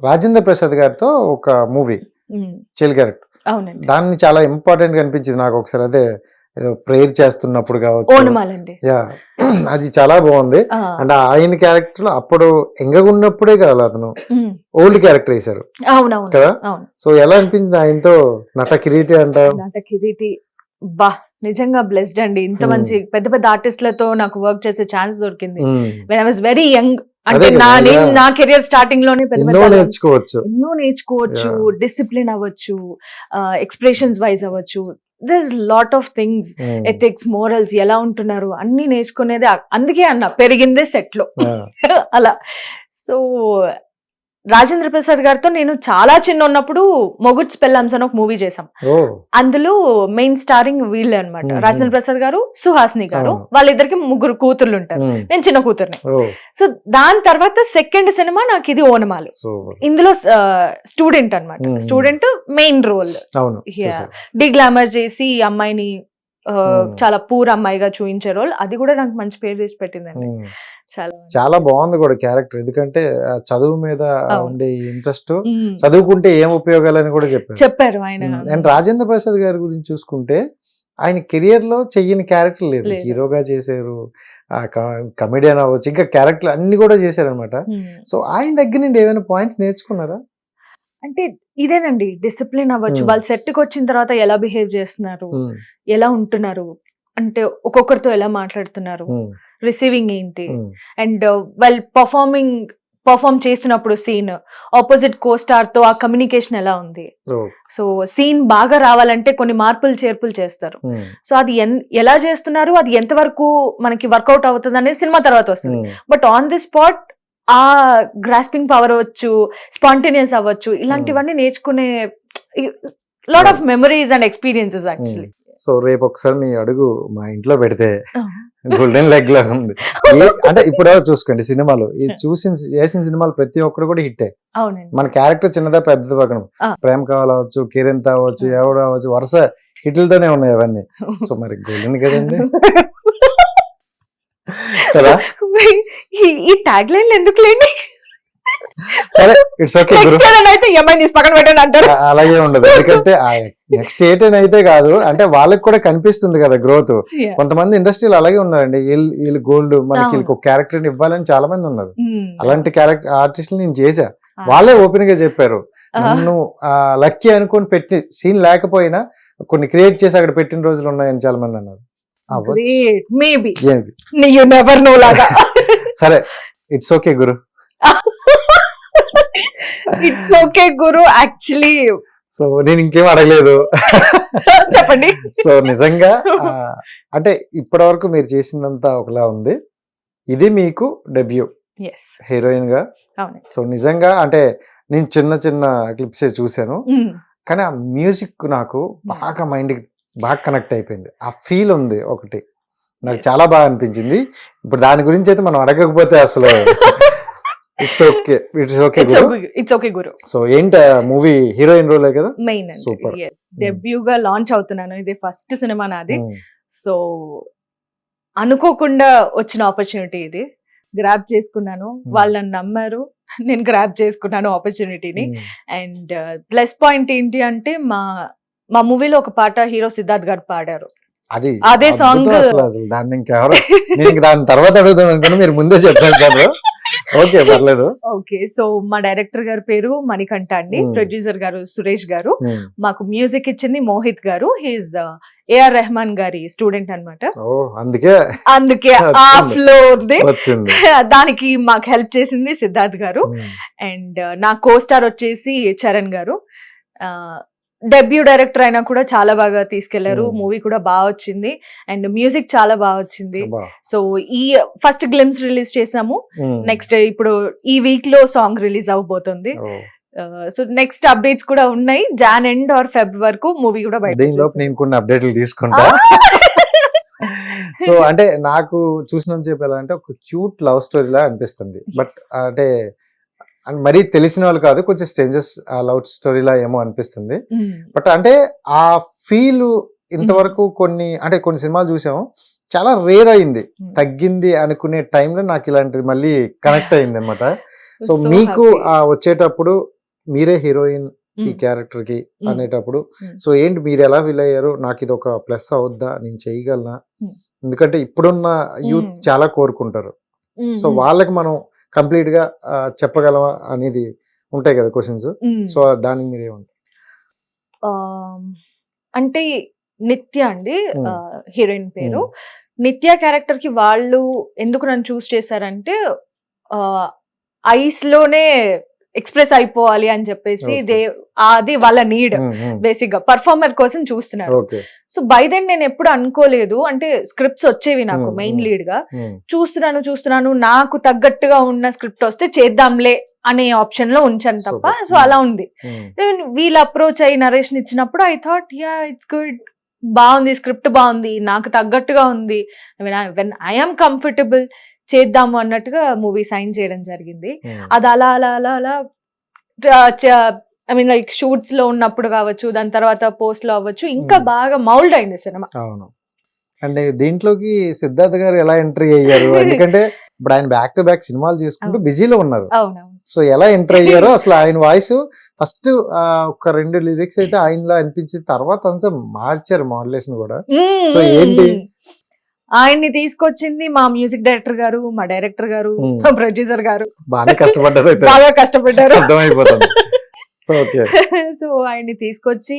రాజేంద్ర ప్రసాద్ గారితో ఒక మూవీ చెల్ క్యారెక్టర్, దాన్ని చాలా ఇంపార్టెంట్ గా అనిపించింది నాకు ఒకసారి. అదే ప్రేయర్ చేస్తున్నప్పుడు కావచ్చు, అది చాలా బాగుంది. అండ్ ఆయన క్యారెక్టర్ అప్పుడు ఎంగగా ఉన్నప్పుడే కాదు, అతను ఓల్డ్ క్యారెక్టర్ వేశారు కదా. సో ఎలా అనిపించింది ఆయనతో నట కిరీటి అంటారు? నట కిరీటి బా నిజంగా బ్లెస్డ్ అండి. ఇంత మంచి పెద్ద పెద్ద ఆర్టిస్టులతో నాకు వర్క్ చేసే ఛాన్స్ దొరికింది. When I was very young, అంటే నా కెరియర్ స్టార్టింగ్ లోనే ఎన్నో నేర్చుకోవచ్చు, డిసిప్లిన్ అవ్వచ్చు, ఎక్స్ప్రెషన్స్ వైజ్ అవ్వచ్చు, there's lot of things, ethics, morals ఎలా ఉంటున్నారు అన్ని నేర్చుకునేది. అందుకే అన్న పెరిగిందే సెట్ లో అలా. సో రాజేంద్ర ప్రసాద్ గారితో నేను చాలా చిన్న ఉన్నప్పుడు మొగుడ్స్ పెళ్ళాంస్ అని ఒక మూవీ చేసాం. అందులో మెయిన్ స్టారింగ్ వీళ్ళే అనమాట, రాజేంద్ర ప్రసాద్ గారు, సుహాసిని గారు. వాళ్ళిద్దరికి 3 కూతుర్లు ఉంటారు, నేను చిన్న కూతుర్ని. సో దాని తర్వాత సెకండ్ సినిమా నాకు ఇది ఓనమాలు. ఇందులో స్టూడెంట్ అనమాట, స్టూడెంట్ మెయిన్ రోల్, డిగ్లామర్ చేసి ఈ అమ్మాయిని చాలా పూర్ అమ్మాయిగా చూపించే రోల్. అది కూడా నాకు మంచి పేరు చేసి పెట్టిందండి. చాలా బాగుంది కూడా క్యారెక్టర్. ఎందుకంటే చదువు మీద ఉండే ఇంట్రెస్ట్, చదువుకుంటే ఏం ఉపయోగాలని కూడా చెప్పారు ఆయన. అండ్ రాజేంద్ర ప్రసాద్ గారి గురించి చూసుకుంటే ఆయన కెరియర్ లో చెయ్యని క్యారెక్టర్ లేదు. హీరోగా చేశారు, కమెడియన్ అవ్వచ్చు, ఇంకా క్యారెక్టర్ అన్ని కూడా చేశారు అనమాట. సో ఆయన దగ్గర నుండి ఏమైనా పాయింట్స్ నేర్చుకున్నారా? అంటే ఇదేనండి, డిసిప్లిన్ అవ్వచ్చు, వాళ్ళు సెట్ కి వచ్చిన తర్వాత ఎలా బిహేవ్ చేస్తున్నారు, ఎలా ఉంటున్నారు, అంటే ఒక్కొక్కరితో ఎలా మాట్లాడుతున్నారు, రిసీవింగ్ ఏంటి, అండ్ వెల్ పర్ఫార్మ్ చేస్తున్నప్పుడు సీన్ ఆపోజిట్ కో స్టార్ తో ఆ కమ్యూనికేషన్ ఎలా ఉంది. సో సీన్ బాగా రావాలంటే కొన్ని మార్పులు చేర్పులు చేస్తారు. సో అది ఎలా చేస్తున్నారు, అది ఎంతవరకు మనకి వర్కౌట్ అవుతుంది అనేది సినిమా తర్వాత వస్తుంది. బట్ ఆన్ ది స్పాట్ ఆ గ్రాస్పింగ్ పవర్ అవ్వచ్చు, స్పాంటేనియస్ అవ్వచ్చు, ఇలాంటివన్నీ నేర్చుకునే lot of memories and experiences actually. So రేపు ఒకసారి మీ అడుగు మా ఇంట్లో పెడితే గోల్డెన్ లెగ్ లాగా ఉంది. అంటే ఇప్పుడు చూసుకోండి, సినిమాలు చేసిన సినిమాలు ప్రతి ఒక్కరు కూడా హిట్. మన క్యారెక్టర్ చిన్నదా పెద్దది పక్కన, ప్రేమ కావాలవచ్చు, కిరణ్ అవ్వచ్చు, ఎవడు అవ్వచ్చు, వరుస హిట్లతోనే ఉన్నాయి అవన్నీ. సో మరి గోల్డెన్ కదండి. కదా. ఈ ట్యాగ్ లైన్ ఎందుకు లేండి, సరే ఇట్స్ ఓకే గురు, అయితే EMI తీసి పక్కన పెట్టండి అంటారు. అలాగే ఉండదు. ఎందుకంటే నెక్స్ట్ 18 అయితే కాదు, అంటే వాళ్ళకి కూడా కనిపిస్తుంది కదా గ్రోత్. కొంతమంది ఇండస్ట్రీలో అలాగే ఉన్నారండి, వీళ్ళు గోల్డ్ మనకి వీళ్ళకి ఒక క్యారెక్టర్ ఇవ్వాలని చాలా మంది ఉన్నారు. అలాంటి క్యారెక్టర్ ఆర్టిస్టులు నేను చేశా, వాళ్ళే ఓపెన్ గా చెప్పారు నన్ను లక్కీ అనుకొని పెట్టి సీన్ లేకపోయినా కొన్ని క్రియేట్ చేసి అక్కడ పెట్టిన రోజులు ఉన్నాయని చాలా మంది అన్నారు. సరే it's okay Guru, it's okay Guru. Actually so నేను ఇంకేం అడగలేదు, చెప్పండి. సో నిజంగా అంటే ఇప్పటి వరకు మీరు చేసిందంతా ఒకలా ఉంది, ఇది మీకు డెబ్యూ హీరోయిన్ గా. సో నిజంగా అంటే నేను చిన్న చిన్న క్లిప్స్ చూసాను, కానీ ఆ మ్యూజిక్ నాకు బాగా మైండ్ కి బాగా కనెక్ట్ అయిపోయింది. ఆ ఫీల్ ఉంది ఒకటి, నాకు చాలా బాగా అనిపించింది. ఇప్పుడు దాని గురించి అయితే మనం అడగకపోతే అసలు it's okay, it's okay Guru, it's okay Guru. So ఏంటి మూవీ హీరోయిన్ రోలే కదా, మెయిన్ సూపర్. డెబ్యూ గా లాంచ్ అవుతున్నాను, ఇది ఫస్ట్ సినిమా నాది. సో అనుకోకుండా వచ్చిన ఆపర్చునిటీ ఇది, గ్రాబ్ చేసుకున్నాను. వాళ్ళు నన్ను నమ్మారు, నేను గ్రాబ్ చేసుకున్నాను ఆపర్చునిటీని. అండ్ ప్లస్ పాయింట్ ఏంటి అంటే మా మూవీలో ఒక పాట హీరో సిద్ధార్థ్ గారు పాడారు, అదే సాంగ్. దాని తర్వాత అడుగుతాను అనుకున్నా, మీరు ముందే చెప్పేస్తారు. ఓకే పర్లేదు. ఓకే, సో మా డైరెక్టర్ గారి పేరు మణికంఠ అండి, ప్రొడ్యూసర్ గారు సురేష్ గారు, మాకు మ్యూజిక్ ఇచ్చింది మోహిత్ గారు, హీస్ ఏఆర్ రెహమాన్ గారి స్టూడెంట్ అన్నమాట. అందుకే ఆ ఫ్లోర్ దానికి మాకు హెల్ప్ చేసింది సిద్ధార్థ్ గారు. అండ్ నా కో స్టార్ వచ్చేసి చరణ్ గారు, డెబ్యూ డైరెక్టర్ అయినా కూడా చాలా బాగా తీసుకెళ్లారు. మూవీ కూడా బాగా వచ్చింది అండ్ మ్యూజిక్ చాలా బాగా వచ్చింది. సో ఈ ఫస్ట్ గ్లిమ్స్ రిలీజ్ చేసాము, నెక్స్ట్ ఇప్పుడు ఈ వీక్ లో సాంగ్ రిలీజ్ అవబోతుంది. సో నెక్స్ట్ అప్డేట్స్ కూడా ఉన్నాయి, జాన్ ఎండ్ ఆర్ ఫెబ్ వరకు మూవీ కూడా బయట. నేను కొన్ని అప్డేట్లు తీసుకుంటా. సో అంటే నాకు చూసినంత చెప్పాలంటే ఒక క్యూట్ లవ్ స్టోరీ లా అనిపిస్తుంది, బట్ అంటే మరీ తెలిసిన వాళ్ళు కాదు, కొంచెం స్ట్రేంజర్స్ లవ్ స్టోరీలా ఏమో అనిపిస్తుంది. బట్ అంటే ఆ ఫీల్ ఇంతవరకు కొన్ని సినిమాలు చూసాము, చాలా రేర్ అయింది, తగ్గింది అనుకునే టైంలో నాకు ఇలాంటిది మళ్ళీ కనెక్ట్ అయింది అనమాట. సో మీకు వచ్చేటప్పుడు మీరే హీరోయిన్ ఈ క్యారెక్టర్ కి అనేటప్పుడు సో ఏంటి మీరు ఎలా ఫీల్ అయ్యారు, నాకు ఇది ఒక ప్లస్ అవుద్దా, నేను చేయగలనా? ఎందుకంటే ఇప్పుడున్న యూత్ చాలా కోరుకుంటారు, సో వాళ్ళకి మనం కంప్లీట్ గా చెప్పగలవా అనేది ఉంటాయి కదా క్వశ్చన్స్. సో దానికి మీరేమంటారు? అంటే నిత్య అండి హీరోయిన్ పేరు, నిత్య క్యారెక్టర్ కి వాళ్ళు ఎందుకు నన్ను చూస్ చేశారంటే ఐస్ లోనే ఎక్స్ప్రెస్ అయిపోవాలి అని చెప్పేసి అది వాళ్ళ నీడ్, బేసిక్ గా పర్ఫార్మర్ కోసం చూస్తున్నారు. సో బై దెన్ నేను ఎప్పుడు అనుకోలేదు, అంటే స్క్రిప్ట్స్ వచ్చేవి నాకు మెయిన్ లీడ్ గా, చూస్తున్నాను నాకు తగ్గట్టుగా ఉన్న స్క్రిప్ట్ వస్తే చేద్దాంలే అనే ఆప్షన్ లో ఉంచాను తప్ప. సో అలా ఉంది. వీళ్ళు అప్రోచ్ అయ్యి నరేషన్ ఇచ్చినప్పుడు I thought yeah it's good, బాగుంది, స్క్రిప్ట్ బాగుంది, నాకు తగ్గట్టుగా ఉంది, వెన్ ఐఎమ్ కంఫర్టబుల్ చేద్దాము అన్నట్టుగా మూవీ సైన్ చేయడం జరిగింది. అది అలా అలా అలా అలా ఐ మీన్ లైక్ షూట్స్ లో ఉన్నప్పుడు కావచ్చు, దాని తర్వాత పోస్ట్ లో అవ్వచ్చు, ఇంకా బాగా మౌల్డ్ అయింది సినిమా. అవును, అంటే దీంట్లోకి సిద్ధార్థ్ గారు ఎలా ఎంట్రీ అయ్యారు? ఎందుకంటే ఇప్పుడు ఆయన బ్యాక్ టు బ్యాక్ సినిమాలు చేసుకుంటూ బిజీలో ఉన్నారు. సో ఎలా ఎంటర్ అయ్యారో అసలు ఆయన వాయిస్ ఫస్ట్ ఒక 2 లిరిక్స్ అయితే ఆయనలా అనిపించింది, తర్వాత అంతా మార్చారు మాడ్యులేషన్ కూడా. సో ఏంటి? ఆయన్ని తీసుకొచ్చింది మా మ్యూజిక్ డైరెక్టర్ గారు, మా డైరెక్టర్ గారు, మా ప్రొడ్యూసర్ గారు బాగా కష్టపడ్డారు, బాగా కష్టపడ్డారు, అర్థమైపోతుంది. సో ఆయన్ని తీసుకొచ్చి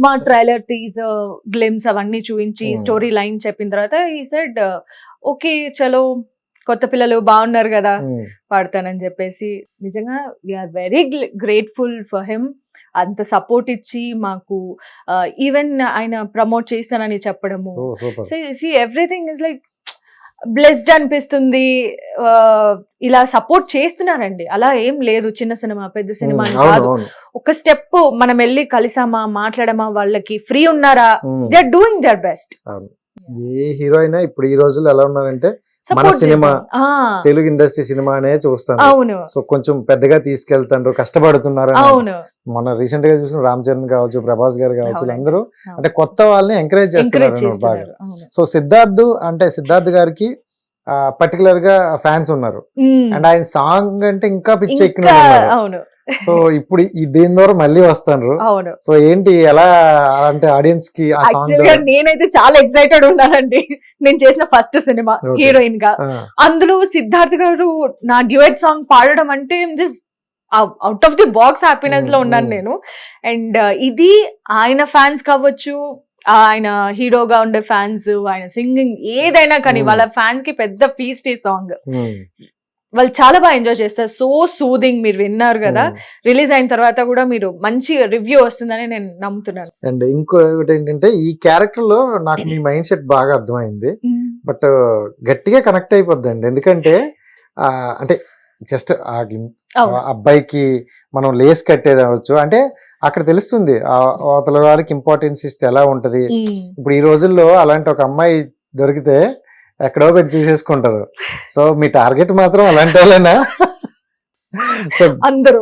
మా ట్రైలర్, టీజర్, గ్లిమ్స్ అవన్నీ చూపించి స్టోరీ లైన్ చెప్పిన తర్వాత ఈ సెడ్ ఓకే చలో కొత్త పిల్లలు బాగున్నారు కదా పాడతానని చెప్పేసి. నిజంగా we are very grateful for him, అంత సపోర్ట్ ఇచ్చి మాకు ఈవెన్ ఆయన ప్రమోట్ చేస్తానని చెప్పడము. ఎవ్రీథింగ్ ఇస్ లైక్ బ్లెస్డ్ అనిపిస్తుంది. ఇలా సపోర్ట్ చేస్తున్నారండి, అలా ఏం లేదు చిన్న సినిమా పెద్ద సినిమా అని కాదు. ఒక స్టెప్ మనం వెళ్ళి కలిసామా, మాట్లాడమా, వాళ్ళకి ఫ్రీ ఉన్నారా, they are doing their best. ఏ హీరో అయినా ఇప్పుడు ఈ రోజుల్లో ఎలా ఉన్నారంటే మన సినిమా తెలుగు ఇండస్ట్రీ సినిమానే చూస్తాను, సో కొంచెం పెద్దగా తీసుకెళ్తారు, కష్టపడుతున్నారు. మొన్న రీసెంట్ గా చూసిన రామ్ చరణ్ కావచ్చు, ప్రభాస్ గారు కావచ్చు, అందరూ అంటే కొత్త వాళ్ళని ఎంకరేజ్ చేస్తున్నారు బాగా. సో సిద్ధార్థ్ గారికి పర్టికులర్ గా ఫ్యాన్స్ ఉన్నారు, అండ్ ఆయన సాంగ్ అంటే ఇంకా పిచ్చి ఎక్కిన అవును. సో ఇప్పుడు దీని ద్వారా మళ్ళీ వస్తాను. అవును. సో ఏంటి ఎలా అంటే ఆడియన్స్ కి ఆ సాంగ్? నేనైతే చాలా ఎక్సైటెడ్ ఉన్నానండి. నేను చేసిన ఫస్ట్ సినిమా హీరోయిన్ గా, అందులో సిద్ధార్థ్ గారు నా డ్యూయట్ సాంగ్ పాడడం అంటే out of the box happiness లో ఉన్నాను నేను. అండ్ ఇది ఆయన ఫ్యాన్స్ కావచ్చు, ఆయన హీరోగా ఉండే ఫ్యాన్స్, ఆయన సింగింగ్ ఏదైనా కానీ వాళ్ళ ఫ్యాన్స్ కి పెద్ద ఫీస్ట్ ఈ సాంగ్. వాళ్ళు చాలా బాగా ఎంజాయ్ చేస్తారు. సో సూదింగ్, మీరు విన్నారు కదా, రిలీజ్ అయిన తర్వాత కూడా మీరు మంచి రివ్యూ వస్తుందని నేను నమ్ముతున్నాను. అండ్ ఇంకోటి ఏంటంటే ఈ క్యారెక్టర్ లో నాకు మీ మైండ్ సెట్ బాగా అర్థమైంది, బట్ గట్టిగా కనెక్ట్ అయిపోద్దండి. ఎందుకంటే అంటే జస్ట్ అబ్బాయికి మనం లేస్ కట్టేది అవ్వచ్చు, అంటే అక్కడ తెలుస్తుంది అవతల వాళ్ళకి ఇంపార్టెన్స్ ఇస్తే ఎలా ఉంటది. ఇప్పుడు ఈ రోజుల్లో అలాంటి ఒక అమ్మాయి దొరికితే ఎక్కడో పెట్టి చూసేసుకుంటారు. సో మీ టార్గెట్ మాత్రం అలాంటి వాళ్ళేనా? సో అందరూ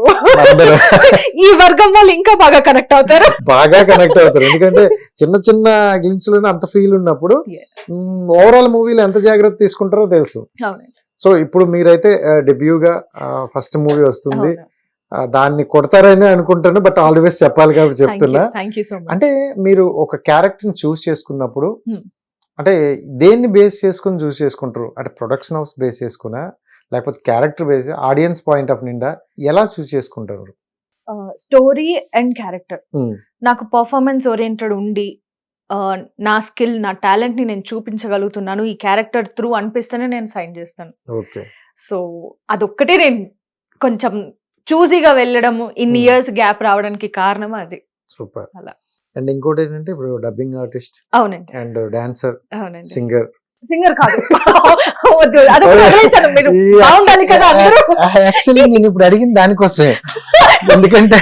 ఈ వర్గం వాళ్ళు ఇంకా బాగా కనెక్ట్ అవుతారు, ఎందుకంటే చిన్న చిన్న గ్లింప్స్ లోనే అంత ఫీల్ ఉన్నప్పుడు ఓవరాల్ మూవీలో ఎంత జాగ్రత్త తీసుకుంటారో తెలుసు. సో ఇప్పుడు మీరైతే డెబ్యూగా ఫస్ట్ మూవీ వస్తుంది, దాన్ని కొడతారని అనుకుంటాను, బట్ ఆల్ ది బెస్ట్ చెప్పాలి కాబట్టి చెప్తున్నా. అంటే మీరు ఒక క్యారెక్టర్ ని చూస్ చేసుకున్నప్పుడు అంటే దేన్ని బేస్ చేసుకుని చూస్ చేసుకుంటారు? అంటే ప్రొడక్షన్ హౌస్ బేస్ చేసుకున్నా, లేకపోతే character base, audience point of నిండా ఎలా చూస్ చేసుకుంటారు? Story and character. నాకు పర్ఫార్మెన్స్ ఓరియంటెడ్ ఉండి నా స్కిల్, నా టాలెంట్ ని నేను చూపించగలుగుతున్నాను ఈ క్యారెక్టర్ త్రూ అనిపిస్తేనే నేను సైన్ చేస్తాను. సో అదొక్కటే నేను కొంచెం చూజీగా వెళ్ళడము, ఇన్ని ఇయర్స్ గ్యాప్ రావడానికి కారణం అది. సూపర్. అలా. అండ్ ఇంకోటి ఏంటంటే ఇప్పుడు డబ్బింగ్ ఆర్టిస్ట్, అవునండి, అండ్ డాన్సర్, సింగర్ కాదు. యాక్చువల్లీ నేను ఇప్పుడు అడిగిన దానికోసమే, ఎందుకంటే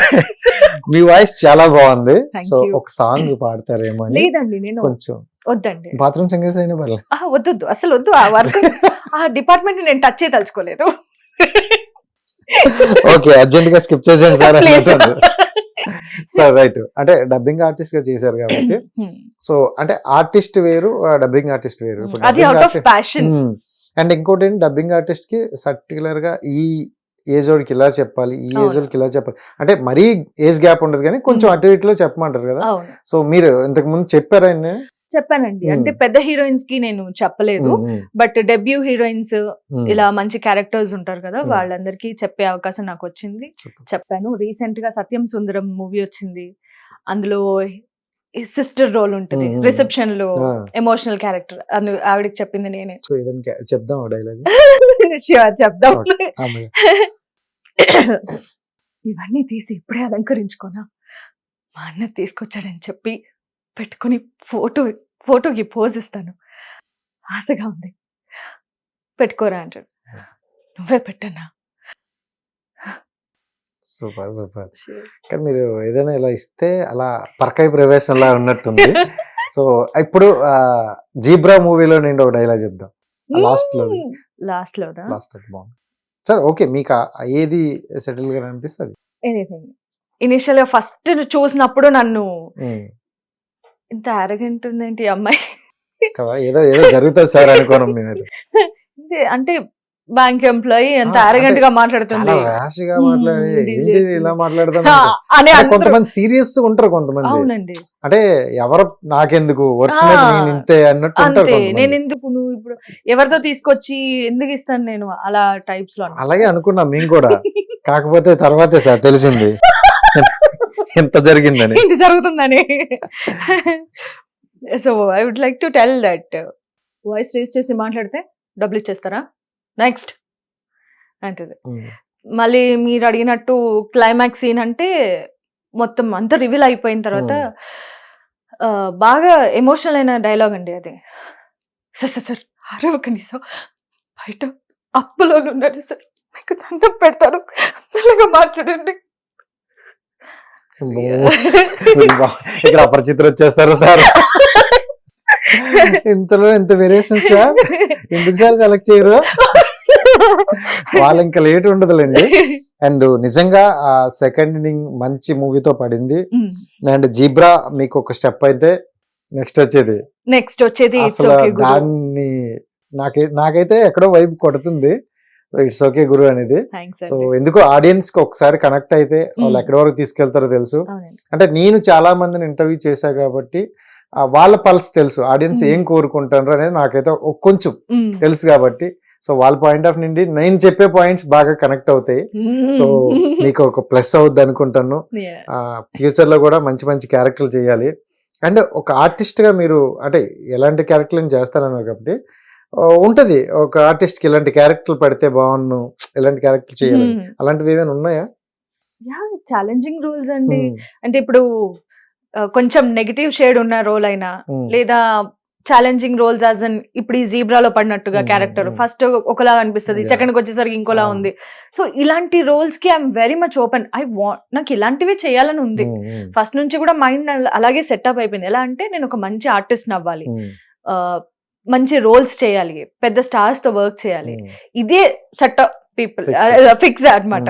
మీ వాయిస్ చాలా బాగుంది. సో ఒక సాంగ్ పాడతారేమో? లేదండి, నేను కొంచెం వద్దండి, బాత్రూమ్ సింగర్స్ అయినా పర్లేదు. వద్దు, అసలు వద్దు. ఆ వర్క్ ఆ డిపార్ట్మెంట్ నేను టచ్ చేయదలుచుకోలేదు. ఓకే, అర్జెంట్ గా స్కిప్ చేసేయండి సార్. సార్ రైట్, అంటే డబ్బింగ్ ఆర్టిస్ట్ గా చేశారు కాబట్టి, సో అంటే ఆర్టిస్ట్ వేరు, డబ్బింగ్ ఆర్టిస్ట్ వేరు. అండ్ ఇంకోటి ఏంటి, డబ్బింగ్ ఆర్టిస్ట్ కి పర్టికులర్ గా ఈ ఏజ్ వాడికి ఇలా చెప్పాలి, ఈ ఏజ్ వాడికి ఇలా చెప్పాలి, అంటే మరీ ఏజ్ గ్యాప్ ఉండదు కానీ కొంచెం అటు ఇటులో చెప్పమంటారు కదా. సో మీరు ఇంతకు ముందు చెప్పారా? చెప్పానండి, అంటే పెద్ద హీరోయిన్స్ కి నేను చెప్పలేదు, బట్ డెబ్యూ హీరోయిన్స్ ఇలా మంచి క్యారెక్టర్స్ ఉంటారు కదా, వాళ్ళందరికీ చెప్పే అవకాశం నాకు వచ్చింది, చెప్పాను. రీసెంట్ గా సత్యం సుందరం మూవీ వచ్చింది, అందులో సిస్టర్ రోల్ ఉంటుంది, రిసెప్షన్ లో ఎమోషనల్ క్యారెక్టర్, ఆవిడకి చెప్పింది నేనే. చెప్దాం డైలాగ్? చెప్దాం. ఇవన్నీ తీసి ఇప్పుడే అలంకరించుకోనా, మా అన్న తీసుకొచ్చాడని చెప్పి పెట్టుకుని ఫోటోకి పోజ్ ఇస్తాను, ఆశగా ఉంది, పెట్టుకోరా అంటాడు. నువ్వే పెట్టన్నా. Super super. కానీ మీరు ఏదైనా ఇలా ఇస్తే అలా పరకాయ ప్రవేశంలా ఉన్నట్టుంది. సో ఇప్పుడు జీబ్రా మూవీలో నేను ఒక డైలాగ్ చెప్దాం, లాస్ట్ లో బాగుంది సార్. ఓకే, మీకు ఏది సెటిల్ గా అనిపిస్తుంది? ఎనీథింగ్. ఇనిషియల్ గా ఫస్ట్ చూసినప్పుడు నన్ను ఇంత అరగంట ఉందేంటి అమ్మాయి కదా, ఏదో జరుగుతుంది సార్ అనుకోను నేనైతే. అంటే బ్యాంక్ ఎంప్లాయీ ఎంత అరగంట గా మాట్లాడుతుంది, ఇలా మాట్లాడతాను. కొంతమంది సీరియస్ ఉంటారు, కొంతమంది అవునండి, అంటే ఎవరు నాకెందుకు వర్క్ ఇంతే అన్నట్టు ఉంటారు. నేను ఎందుకు, నువ్వు ఇప్పుడు ఎవరితో తీసుకొచ్చి ఎందుకు ఇస్తాను నేను, అలా టైప్స్ లో. అలాగే అనుకున్నాం మేము కూడా, కాకపోతే తర్వాతే సార్ తెలిసింది ఎంత జరిగిందని, ఇంత జరుగుతుందని. So I would like to tell that voice raise చేసి మాట్లాడితే డబ్బులు ఇచ్చేస్తారా నెక్స్ట్ అంటది. మళ్ళీ మీరు అడిగినట్టు క్లైమాక్స్ సీన్ అంటే మొత్తం అంతా రివీల్ అయిపోయిన తర్వాత బాగా ఎమోషనల్ అయిన డైలాగ్ అండి అది. సార్ అరవకండి సార్, బయట అప్పులో ఉన్నారు సార్, మీకు దండం పెడతారు, మెల్లగా మాట్లాడండి. ఇక్కడ అపరిచితులు వచ్చేస్తారు సార్, ఇంతలో ఎంత వేరియేషన్ సార్, ఎందుకు సార్ సెలెక్ట్ చేయరు? వాళ్ళు ఇంకా లేట్ ఉండదులేండి. అండ్ నిజంగా ఆ సెకండ్ ఇన్నింగ్ మంచి మూవీతో పడింది. అండ్ జీబ్రా మీకు ఒక స్టెప్ అయితే నెక్స్ట్ వచ్చేది అసలు దాన్ని నాకైతే ఎక్కడో వైబ్ కొడుతుంది. ఇట్స్ ఓకే గురు అనేది. సో ఎందుకో ఆడియన్స్ కి ఒకసారి కనెక్ట్ అయితే వాళ్ళు ఎక్కడి వరకు తీసుకెళ్తారో తెలుసు. అంటే నేను చాలా మందిని ఇంటర్వ్యూ చేశా కాబట్టి వాళ్ళ పల్స్ తెలుసు, ఆడియన్స్ ఏం కోరుకుంటారు అనేది నాకైతే కొంచెం తెలుసు కాబట్టి. సో వాళ్ళ పాయింట్ ఆఫ్ నుండి నేను చెప్పే పాయింట్స్ బాగా కనెక్ట్ అవుతాయి. సో మీకు ఒక ప్లస్ అవుద్ది అనుకుంటాను. ఫ్యూచర్ లో కూడా మంచి మంచి క్యారెక్టర్లు చేయాలి. అండ్ ఒక ఆర్టిస్ట్ గా మీరు అంటే ఎలాంటి క్యారెక్టర్లను చేస్తారన్నారు కాబట్టి ఉంటది, ఒక ఆర్టిస్ట్ కి ఇలాంటి క్యారెక్టర్లు పడితే బాగున్ను, ఇలాంటి క్యారెక్టర్ చేయాలి, అలాంటివి ఏమైనా ఉన్నాయా? ఛాలెంజింగ్ రోల్స్ అండి. అంటే ఇప్పుడు కొంచెం నెగటివ్ షేడ్ ఉన్న రోల్ అయినా లేదా ఛాలెంజింగ్ రోల్స్ యాజ్ అన్ ఇప్పుడు ఈ జీబ్రాలో పడినట్టుగా క్యారెక్టర్ ఫస్ట్ ఒకలా అనిపిస్తుంది, సెకండ్ కి వచ్చేసరికి ఇంకోలా ఉంది. సో ఇలాంటి రోల్స్ కి ఐఎమ్ వెరీ మచ్ ఓపెన్. నాకు ఇలాంటివి చేయాలని ఉంది ఫస్ట్ నుంచి కూడా. మైండ్ అలాగే సెటప్ అయిపోయింది. ఎలా అంటే నేను ఒక మంచి ఆర్టిస్ట్ అవ్వాలి, మంచి రోల్స్ చేయాలి, పెద్ద స్టార్స్ తో వర్క్ చేయాలి, ఇదే సెటప్ పీపుల్ ఫిక్స్ అన్నమాట.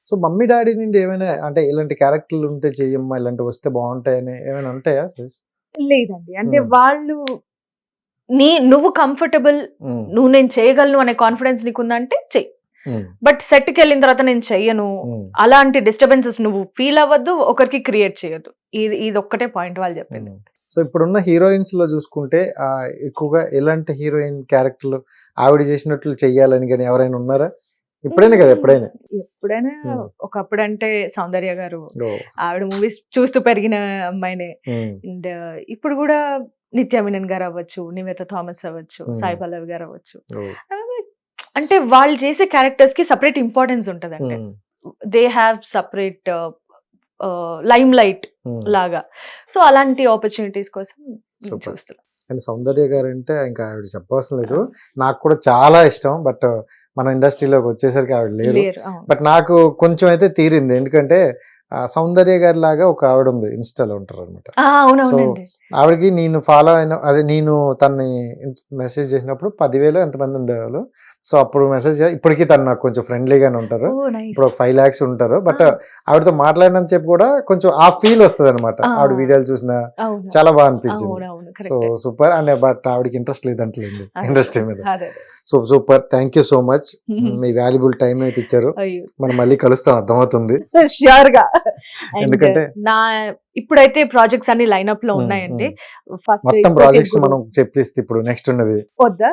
సో మమ్మీ డాడీ నుండి ఏమైనా అంటే ఇలాంటి క్యారెక్టర్లు ఉంటే చెయ్యమ్మా, ఇలాంటి వస్తే బాగుంటాయని ఏమైనా ఉంటాయా? లేదండి, అంటే వాళ్ళు నువ్వు కంఫర్టబుల్, నువ్వు నేను చేయగలను అనే కాన్ఫిడెన్స్ నీకుందంటే చెయ్యి. బట్ సెట్ కి వెళ్ళిన తర్వాత నేను చెయ్యను, అలాంటి డిస్టర్బెన్సెస్ నువ్వు ఫీల్ అవ్వద్దు, ఒకరికి క్రియేట్ చేయొద్దు. ఇది ఒక్కటే పాయింట్ వాళ్ళు చెప్పింది. సో ఇప్పుడున్న హీరోయిన్స్ లో చూసుకుంటే ఎక్కువగా ఎలాంటి హీరోయిన్ క్యారెక్టర్లు ఆవిడ చేసినట్లు చెయ్యాలని కానీ ఎవరైనా ఉన్నారా? ఇప్పుడైనా కదా, ఎప్పుడైనా ఒకప్పుడు అంటే సౌందర్య గారు, ఆవిడ మూవీస్ చూస్తూ పెరిగిన అమ్మాయినే. అండ్ ఇప్పుడు కూడా నిత్య మీనన్ గారు అవ్వచ్చు, నివేత థామస్ అవ్వచ్చు, సాయి పల్లవి గారు అవ్వచ్చు. అంటే వాళ్ళు చేసే క్యారెక్టర్స్ కి సపరేట్ ఇంపార్టెన్స్ ఉంటది. అంటే they have separate lime light లాగా. సో అలాంటి ఆపర్చునిటీస్ కోసం చూస్తున్నాం. అండ్ సౌందర్య గారు అంటే ఇంకా ఆవిడ చెప్పవలసిన లేదు, నాకు కూడా చాలా ఇష్టం. బట్ మన ఇండస్ట్రీలోకి వచ్చేసరికి ఆవిడ లేరు. బట్ నాకు కొంచెం అయితే తీరింది, ఎందుకంటే సౌందర్య గారి లాగా ఒక ఆవిడ ఉంది, ఇన్స్టాలో ఉంటారు అనమాట. సో ఆవిడకి నేను ఫాలో అయిన, అదే నేను తనని మెసేజ్ చేసినప్పుడు 10,000 ఎంతమంది ఉండేవాళ్ళు. సో అప్పుడు మెసేజ్, ఇప్పటికీ తను నాకు కొంచెం ఫ్రెండ్లీగానే ఉంటారు. ఇప్పుడు ఒక 5 lakhs ఉంటారు. బట్ ఆవిడతో మాట్లాడినని చెప్పి కూడా కొంచెం ఆ ఫీల్ వస్తుంది అనమాట. ఆవిడ వీడియోలు చూసినా చాలా బాగా అనిపించింది. So super. అండ్ బట్ ఆవిడకి ఇంట్రెస్ట్ లేదంటలేదు ఇండస్ట్రీ మీద. So super, thank you so much. Me valuable time అయితే ఇచ్చారు. మనం మళ్ళీ కలుస్తాం, అర్థమవుతుంది. ష్యూర్ గా. ఎందుకంటే ఇప్పుడైతే ప్రాజెక్ట్స్ అన్ని లైన్అప్ లో ఉన్నాయండి. ఫస్ట్ మొత్తం ప్రాజెక్ట్స్ మనం చెప్పేస్తే ఇప్పుడు నెక్స్ట్ ఉన్నది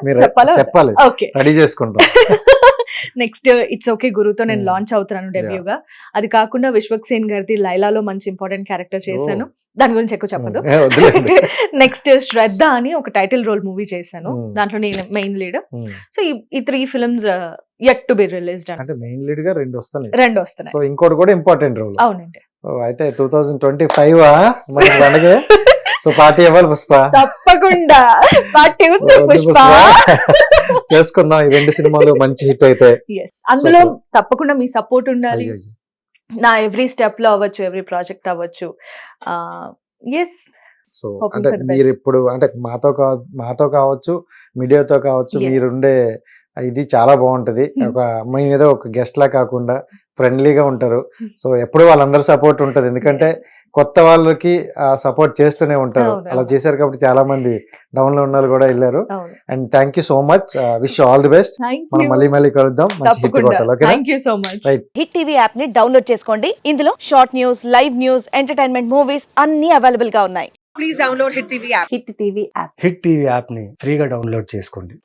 మీరు చెప్పాలి, రెడీ చేసుకుంటాం. నెక్స్ట్ ఇట్స్ ఓకే గురుతో నేను లాంచ్ అవుతున్నాను డెబ్యూగా. అది కాకుండా విశ్వక్ సేన్ గారిది లైలాలో మంచి ఇంపార్టెంట్ క్యారెక్టర్ చేశాను, దాని గురించి ఎక్కువ చెప్పదు. నెక్స్ట్ శ్రద్ధ అని ఒక టైటిల్ రోల్ మూవీ చేశాను, దాంట్లో నేను మెయిన్ లీడ్. సో ఈ 3 films yet to be released. అంటే మెయిన్ లీడ్ గా 2 వస్తున్నాయి. వస్తున్నాయి. సో ఇంకోటి కూడా ఇంపార్టెంట్ రోల్. అవునండి. అయితే 2025 మన పండుగ. సో పార్టీ ఇవ్వాలి పుష్ప, తప్పకుండా పార్టీ ఉంది పుష్ప. చేసుకుందాం ఈ 2 సినిమాలు మంచి హిట్ అయితే. అందులో తప్పకుండా మీ సపోర్ట్ ఉండాలి. నా ఎవ్రీ స్టెప్ లో అవ్వచ్చు, ఎవ్రీ ప్రాజెక్ట్ అవ్వచ్చు. సో అంటే మీరు ఇప్పుడు అంటే మాతో కావచ్చు, మీడియాతో కావచ్చు, మీరుండే ఇది చాలా బాగుంటది. ఒక అమ్మాయి మీద ఒక గెస్ట్ లా కాకుండా ఫ్రెండ్లీగా ఉంటారు. సో ఎప్పుడు వాళ్ళందరూ సపోర్ట్ ఉంటది, ఎందుకంటే కొత్త వాళ్ళకి సపోర్ట్ చేస్తూనే ఉంటారు. అలా చేశారు కాబట్టి చాలా మంది డౌన్ లో ఉన్న వాళ్ళు కూడా వెళ్ళారు. And thank you so much, wish all the best. మనం మళ్ళీ కలుద్దాం, మంచి హిట్ కొట్టాలి. Thank you so much. Hit TV app ని డౌన్లోడ్ చేసుకోండి. ఇందులో short news, live news, entertainment movies అన్ని అవైలబుల్ గా ఉన్నాయి. Please download hit TV app. Hit TV app ని ఫ్రీగా డౌన్లోడ్ చేసుకోండి.